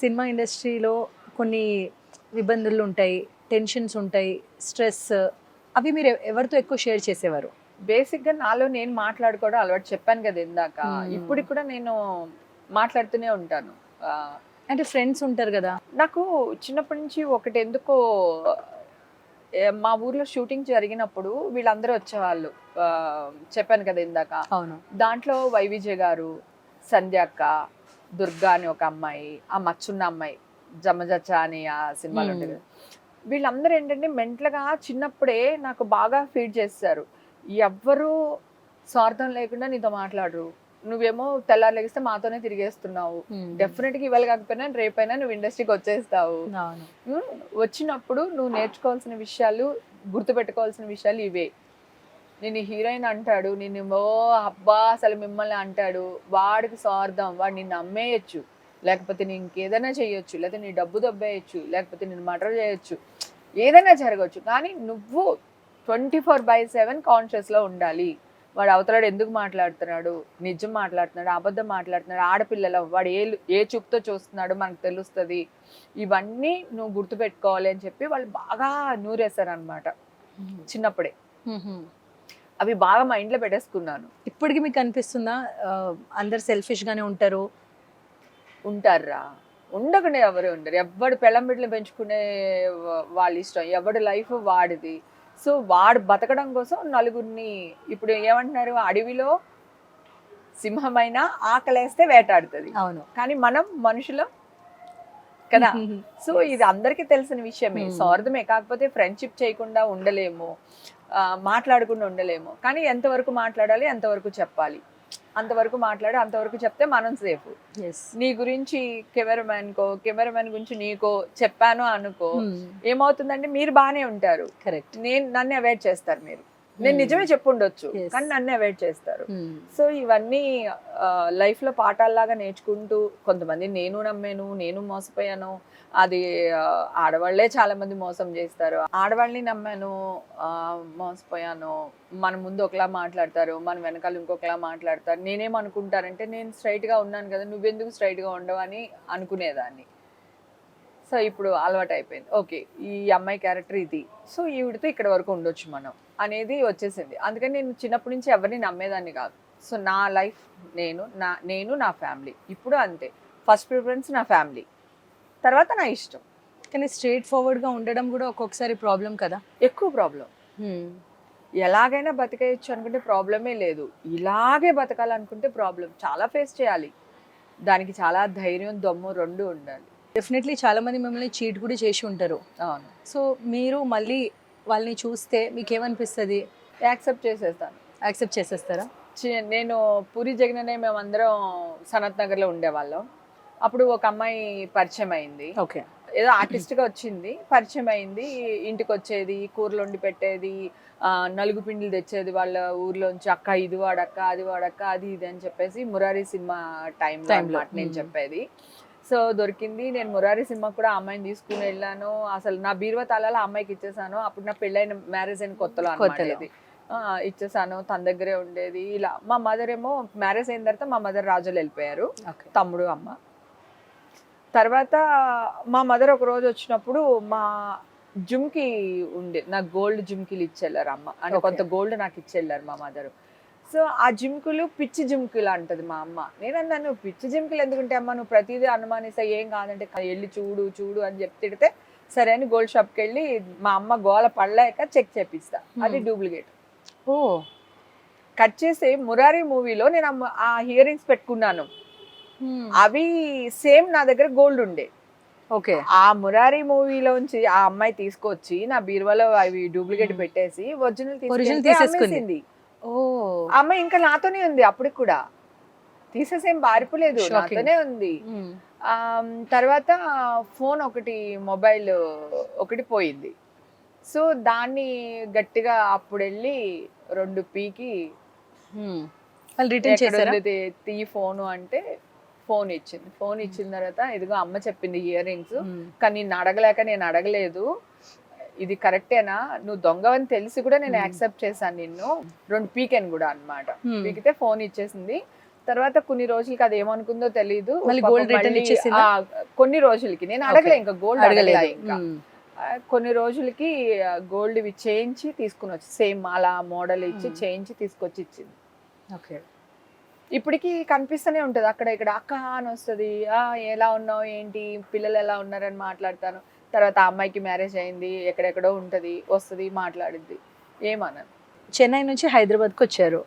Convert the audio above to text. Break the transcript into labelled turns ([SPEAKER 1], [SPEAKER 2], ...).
[SPEAKER 1] Cinema ఇండస్ట్రీలో కొన్ని ఇబ్బందులు ఉంటాయి, టెన్షన్స్ ఉంటాయి, స్ట్రెస్. అవి మీరు ఎవరితో ఎక్కువ షేర్ చేసేవారు?
[SPEAKER 2] బేసిక్గా నాలో నేను మాట్లాడుకోవడం అలవాటు, చెప్పాను కదా ఇందాక. ఇప్పుడు కూడా నేను మాట్లాడుతూనే ఉంటాను. ఆ,
[SPEAKER 1] అంటే ఫ్రెండ్స్ ఉంటారు కదా.
[SPEAKER 2] నాకు చిన్నప్పటి నుంచి ఒకటి ఎందుకో మా ఊర్లో షూటింగ్ జరిగినప్పుడు వీళ్ళందరూ వచ్చేవాళ్ళు. ఆ, చెప్పాను కదా ఇందాక.
[SPEAKER 1] అవును.
[SPEAKER 2] దాంట్లో వైవిజయ్ గారు, సంధ్య అక్క, దుర్గా అని ఒక అమ్మాయి, ఆ మచ్చున్న అమ్మాయి, జమజచ్చ అని ఆ సినిమాలు ఉంటుంది కదా. వీళ్ళందరూ ఏంటంటే మెంటల్గా చిన్నప్పుడే నాకు బాగా ఫీడ్ చేస్తారు. ఎవ్వరూ స్వార్థం లేకుండా నీతో మాట్లాడరు. నువ్వేమో తెల్లారు లెగిస్తే మాతోనే తిరిగేస్తున్నావు. డెఫినెట్గా ఇవాళ కాకపోయినా రేపైనా నువ్వు ఇండస్ట్రీకి వచ్చేస్తావు.
[SPEAKER 1] అవును.
[SPEAKER 2] ఉమ్, వచ్చినప్పుడు నువ్వు నేర్చుకోవాల్సిన విషయాలు, గుర్తుపెట్టుకోవాల్సిన విషయాలు ఇవే. నేను హీరోయిన్ అంటాడు, నేను ఓ అబ్బా అసలు మిమ్మల్ని అంటాడు. వాడికి స్వార్థం, వాడు నిన్ను అమ్మేయచ్చు, లేకపోతే నీ ఇంకేదైనా చేయొచ్చు, లేకపోతే నీ డబ్బు దబ్బేయచ్చు, లేకపోతే నేను మర్డర్ చేయొచ్చు, ఏదైనా జరగవచ్చు. కానీ నువ్వు 24/7 కాన్షియస్లో ఉండాలి. వాడు అవతలాడు ఎందుకు మాట్లాడుతున్నాడు, నిజం మాట్లాడుతున్నాడు, అబద్ధం మాట్లాడుతున్నాడు, ఆడపిల్లల వాడు ఏ చూపుతో చూస్తున్నాడు మనకు తెలుస్తుంది. ఇవన్నీ నువ్వు గుర్తుపెట్టుకోవాలి అని చెప్పి వాళ్ళు బాగా నూరేశారు అనమాట చిన్నప్పుడే. అవి బాగా మైండ్లో పెట్టేసుకున్నాను.
[SPEAKER 1] ఇప్పటికి మీకు అనిపిస్తుందా అందరు సెల్ఫిష్ గానే ఉంటారు?
[SPEAKER 2] ఉంటారా, ఉండకుండా ఎవరు ఉండరు. ఎవడు పెళ్ళం బిడ్డలు పెంచుకునే వాళ్ళ ఇష్టం, ఎవడి లైఫ్ వాడిది. సో వాడు బతకడం కోసం నలుగురిని, ఇప్పుడు ఏమంటున్నారు, అడవిలో సింహమైన ఆకలేస్తే వేటాడుతుంది.
[SPEAKER 1] అవును.
[SPEAKER 2] కానీ మనం మనుషులం కదా. సో ఇది అందరికీ తెలిసిన విషయమే, స్వార్థమే. కాకపోతే ఫ్రెండ్షిప్ చేయకుండా ఉండలేము, మాట్లాడకుండా ఉండలేము. కానీ ఎంతవరకు మాట్లాడాలి, ఎంతవరకు చెప్పాలి, అంతవరకు మాట్లాడి అంతవరకు చెప్తే మనం సేఫ్. నీ గురించి కెమెరామెన్ గురించి నీకో చెప్పాను అనుకో, ఏమవుతుందంటే మీరు బాగానే ఉంటారు,
[SPEAKER 1] కరెక్ట్,
[SPEAKER 2] నన్ను అవాయిడ్ చేస్తారు. నేను నిజమే చెప్పుండొచ్చు కానీ నన్ను అవాయిడ్ చేస్తారు. సో ఇవన్నీ లైఫ్ లో పాఠాల్లాగా నేర్చుకుంటూ, కొంతమంది నేను నమ్మాను, నేను మోసపోయాను. అది ఆడవాళ్లే చాలా మంది మోసం చేస్తారు. ఆడవాళ్ళని నమ్మాను, మోసపోయాను. మన ముందు ఒకలా మాట్లాడతారు, మన వెనకాల ఇంకొకలా మాట్లాడతారు. నేనేమనుకుంటారంటే, నేను స్ట్రైట్ గా ఉన్నాను కదా, నువ్వెందుకు స్ట్రైట్ గా ఉండవు అని అనుకునేదాన్ని. సో ఇప్పుడు అలవాటు అయిపోయింది. ఓకే, ఈ అమ్మాయి క్యారెక్టర్ ఇది, సో ఈవిడితో ఇక్కడ వరకు ఉండొచ్చు మనం అనేది వచ్చేసింది. అందుకని నేను చిన్నప్పటి నుంచి ఎవరిని నమ్మేదాన్ని కాదు. సో నా లైఫ్ నేను నా ఫ్యామిలీ ఇప్పుడు అంతే. ఫస్ట్ ప్రిఫరెన్స్ నా ఫ్యామిలీ, తర్వాత నా ఇష్టం.
[SPEAKER 1] కానీ స్ట్రైట్ ఫార్వర్డ్ గా ఉండడం కూడా ఒక్కొక్కసారి ప్రాబ్లం కదా.
[SPEAKER 2] ఎక్కువ ప్రాబ్లం. ఎలాగైనా బతికేయచ్చు అనుకుంటే ప్రాబ్లమే లేదు, ఇలాగే బతకాలనుకుంటే ప్రాబ్లం చాలా ఫేస్ చేయాలి. దానికి చాలా ధైర్యం, దమ్ము రెండు ఉండాలి.
[SPEAKER 1] డెఫినెట్లీ చాలా మంది మిమ్మల్ని చీట్ కూడా చేసి ఉంటారు.
[SPEAKER 2] అవును.
[SPEAKER 1] సో మీరు మళ్ళీ వాళ్ళని చూస్తే మీకు ఏమనిపిస్తుంది?
[SPEAKER 2] యాక్సెప్ట్ చేసేస్తాను.
[SPEAKER 1] యాక్సెప్ట్ చేసేస్తారా?
[SPEAKER 2] నేను పూరి జగననే మేమందరం సనత్ నగర్లో ఉండేవాళ్ళం. అప్పుడు ఒక అమ్మాయి పరిచయం అయింది.
[SPEAKER 1] ఓకే.
[SPEAKER 2] ఏదో ఆర్టిస్ట్గా వచ్చింది, పరిచయం అయింది. ఇంటికి వచ్చేది, కూరలు వండి పెట్టేది, నలుగు పిండిలు తెచ్చేది వాళ్ళ ఊర్లోంచి. అక్క ఇది వాడక్క, అది వాడక్క, అది ఇది అని చెప్పేసి మురారి సినిమా టైంలో అన్నమాట నేను చెప్పేది. సో దొరికింది. నేను మురారి సినిమా కూడా అమ్మాయిని తీసుకుని వెళ్ళాను. అసలు నా బీరువా తాళాలు ఆ అమ్మాయికి ఇచ్చేసాను. అప్పుడు నా పెళ్ళైన మ్యారేజ్ అయిన కొత్తలో అన్నమాట ఇది. ఇచ్చేసాను, తన దగ్గరే ఉండేది. ఇలా మా మదర్ ఏమో మ్యారేజ్ అయిన తర్వాత మా మదర్ రాజులు వెళ్ళిపోయారు, తమ్ముడు అమ్మ. తర్వాత మా మదర్ ఒక రోజు వచ్చినప్పుడు మా జుమ్కి ఉండే, నాకు గోల్డ్ జుమ్కీలు ఇచ్చెళ్ళారు అమ్మ. అంటే కొంత గోల్డ్ నాకు ఇచ్చెళ్ళారు మా మదరు. సో ఆ జిమ్కులు పిచ్చి జిమ్కులు అంటది మా అమ్మ. నేను అన్నాను, నువ్వు పిచ్చి జిమ్కులు ఎందుకుంటే అమ్మ, నువ్వు ప్రతిదీ అనుమానిస్తా, ఏం కాదంటే వెళ్ళి చూడు చూడు అని చెప్పి తిడితే సరే అని గోల్డ్ షాప్కి వెళ్ళి మా అమ్మ గోల పడలేక చెక్ చేపిస్తా, అది డూప్లికేట్.
[SPEAKER 1] ఓ,
[SPEAKER 2] కట్ చేసి మురారి మూవీలో నేను ఆ ఇయర్ రింగ్స్ పెట్టుకున్నాను, అవి సేమ్ నా దగ్గర గోల్డ్ ఉండే.
[SPEAKER 1] ఓకే.
[SPEAKER 2] ఆ మురారి మూవీలోంచి ఆ అమ్మాయి తీసుకొచ్చి నా బీరువాలో అవి డూప్లికేట్ పెట్టేసి ఒరిజినల్ తీసేసుకుంది.
[SPEAKER 1] ఓ,
[SPEAKER 2] అమ్మాయి ఇంకా నాతోనే ఉంది, అప్పటికి కూడా తీసేసేం పారిపోలేదు, నాతోనే ఉంది. తర్వాత ఫోన్ ఒకటి, మొబైల్ ఒకటి పోయింది. సో దాన్ని గట్టిగా అప్పుడు వెళ్ళి 2 పీకి తీ ఫోను అంటే ఫోన్ ఇచ్చింది. ఫోన్ ఇచ్చిన తర్వాత ఇదిగో అమ్మ చెప్పింది ఇయర్ రింగ్స్, కానీ నిన్ను అడగలేక నేను అడగలేదు, ఇది కరెక్టేనా, నువ్వు దొంగవని తెలిసి కూడా నేను యాక్సెప్ట్ చేశాను నిన్ను, 2 పీకెన్ కూడా అన్నమాట. పీకితే ఫోన్ ఇచ్చేసింది. తర్వాత కొన్ని రోజులకి అది ఏమనుకుందో తెలీదు,
[SPEAKER 1] మళ్ళీ
[SPEAKER 2] పాపం
[SPEAKER 1] gold return
[SPEAKER 2] మళ్ళీ,
[SPEAKER 1] ఇచ్చేసిందా?
[SPEAKER 2] కొన్ని రోజులకి నేను అడగలే, ఇంకా గోల్డ్ అడగలే
[SPEAKER 1] అడగలేదు
[SPEAKER 2] ఇంకా. కొన్ని రోజులకి గోల్డ్ ఇవి చేయించి తీసుకుని వచ్చి సేమ్ అలా మోడల్ ఇచ్చి చేయించి తీసుకొచ్చి ఇచ్చింది.
[SPEAKER 1] ఓకే.
[SPEAKER 2] ఇప్పటికి కనిపిస్తూనే ఉంటది అక్కడ ఇక్కడ, అక్క అని వస్తుంది, ఎలా ఉన్నావు ఏంటి పిల్లలు ఎలా ఉన్నారని మాట్లాడతాను. తర్వాత ఆ అమ్మాయికి మ్యారేజ్ అయింది, ఎక్కడెక్కడో ఉంటది, వస్తుంది మాట్లాడిద్ది, ఏమన్నాను.
[SPEAKER 1] చెన్నై నుంచి హైదరాబాద్కి వచ్చారు.